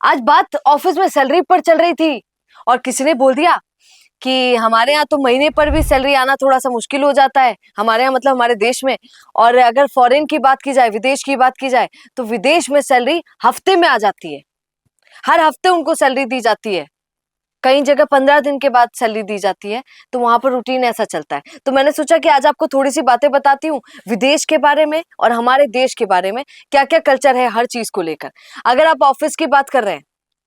आज बात ऑफिस में सैलरी पर चल रही थी और किसी ने बोल दिया कि हमारे यहाँ तो महीने पर भी सैलरी आना थोड़ा सा मुश्किल हो जाता है, हमारे यहाँ मतलब हमारे देश में। और अगर फॉरेन की बात की जाए, विदेश की बात की जाए, तो विदेश में सैलरी हफ्ते में आ जाती है। हर हफ्ते उनको सैलरी दी जाती है, कई जगह 15 दिन के बाद सैलरी दी जाती है। तो वहां पर रूटीन ऐसा चलता है। तो मैंने सोचा कि आज आपको थोड़ी सी बातें बताती हूँ विदेश के बारे में और हमारे देश के बारे में, क्या क्या कल्चर है हर चीज को लेकर। अगर आप ऑफिस की बात कर रहे हैं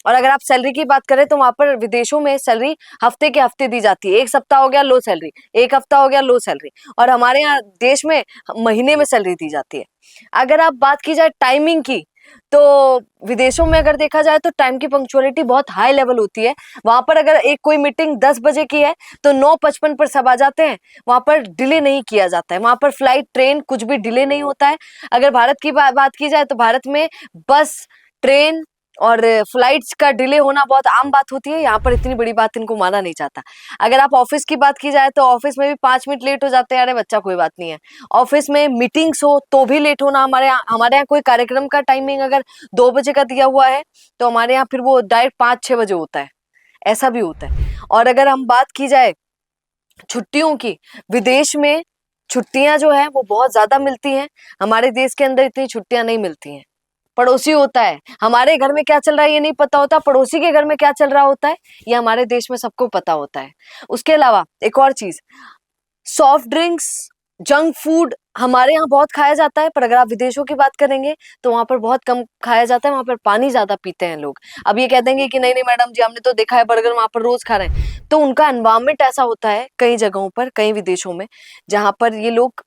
और अगर आप सैलरी की बात करें, तो वहां पर विदेशों में सैलरी हफ्ते के हफ्ते दी जाती है। एक सप्ताह हो गया लो सैलरी, एक हफ्ता हो गया लो सैलरी। और हमारे यहाँ देश में महीने में सैलरी दी जाती है। अगर आप बात की जाए टाइमिंग की, तो विदेशों में अगर देखा जाए तो टाइम की पंक्चुअलिटी बहुत हाई लेवल होती है। वहां पर अगर एक कोई मीटिंग 10 बजे की है तो 9:55 पर सब आ जाते हैं। वहां पर डिले नहीं किया जाता है, वहां पर फ्लाइट ट्रेन कुछ भी डिले नहीं होता है। अगर भारत की बात की जाए तो भारत में बस, ट्रेन और फ्लाइट्स का डिले होना बहुत आम बात होती है। यहाँ पर इतनी बड़ी बात इनको माना नहीं जाता। अगर आप ऑफिस की बात की जाए तो ऑफिस में भी 5 मिनट लेट हो जाते हैं, अरे बच्चा कोई बात नहीं है। ऑफिस में मीटिंग्स हो तो भी लेट होना, हमारे यहाँ कोई कार्यक्रम का टाइमिंग अगर 2 बजे का दिया हुआ है तो हमारे यहाँ फिर वो डायरेक्ट 5-6 बजे होता है, ऐसा भी होता है। और अगर हम बात की जाए छुट्टियों की, विदेश में छुट्टियां जो है वो बहुत ज्यादा मिलती हैं। हमारे देश के अंदर इतनी छुट्टियां नहीं मिलती हैं। पड़ोसी होता है, हमारे घर में क्या चल रहा है ये नहीं पता होता, पड़ोसी के घर में क्या चल रहा होता है ये हमारे देश में सबको पता होता है। उसके अलावा एक और चीज, सॉफ्ट ड्रिंक्स, जंक फूड हमारे यहाँ बहुत खाया जाता है, पर अगर आप विदेशों की बात करेंगे तो वहां पर बहुत कम खाया जाता है। वहां पर पानी ज्यादा पीते हैं लोग। अब ये कह देंगे कि नहीं नहीं मैडम जी, हमने तो देखा है बर्गर वहां पर रोज खा रहे हैं। तो उनका एनवायरमेंट ऐसा होता है कई जगहों पर, कई विदेशों में, जहां पर ये लोग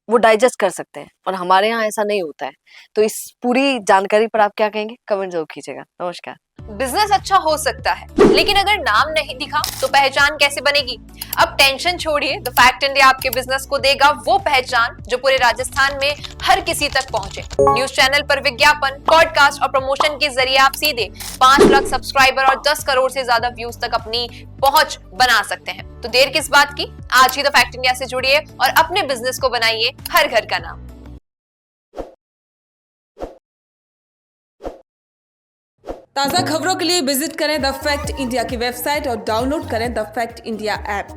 वो डाइजेस्ट कर सकते हैं और हमारे यहाँ ऐसा नहीं होता है। तो इस पूरी जानकारी पर आप क्या कहेंगे, कमेंट जरूर कीजिएगा। नमस्कार। बिजनेस अच्छा हो सकता है, लेकिन अगर नाम नहीं दिखा तो पहचान कैसे बनेगी? अब टेंशन छोड़िए, द फैक्ट इंडिया आपके बिजनेस को देगा वो पहचान जो पूरे राजस्थान में हर किसी तक पहुंचे। न्यूज चैनल पर विज्ञापन, पॉडकास्ट और प्रमोशन के जरिए आप सीधे 5 लाख सब्सक्राइबर और 10 करोड़ से ज्यादा व्यूज तक अपनी पहुंच बना सकते हैं। तो देर किस बात की, आज ही द फैक्ट इंडिया से जुड़िए और अपने बिजनेस को बनाइए हर घर का नाम। ताज़ा खबरों के लिए विजिट करें द फैक्ट इंडिया की वेबसाइट और डाउनलोड करें द फैक्ट इंडिया ऐप।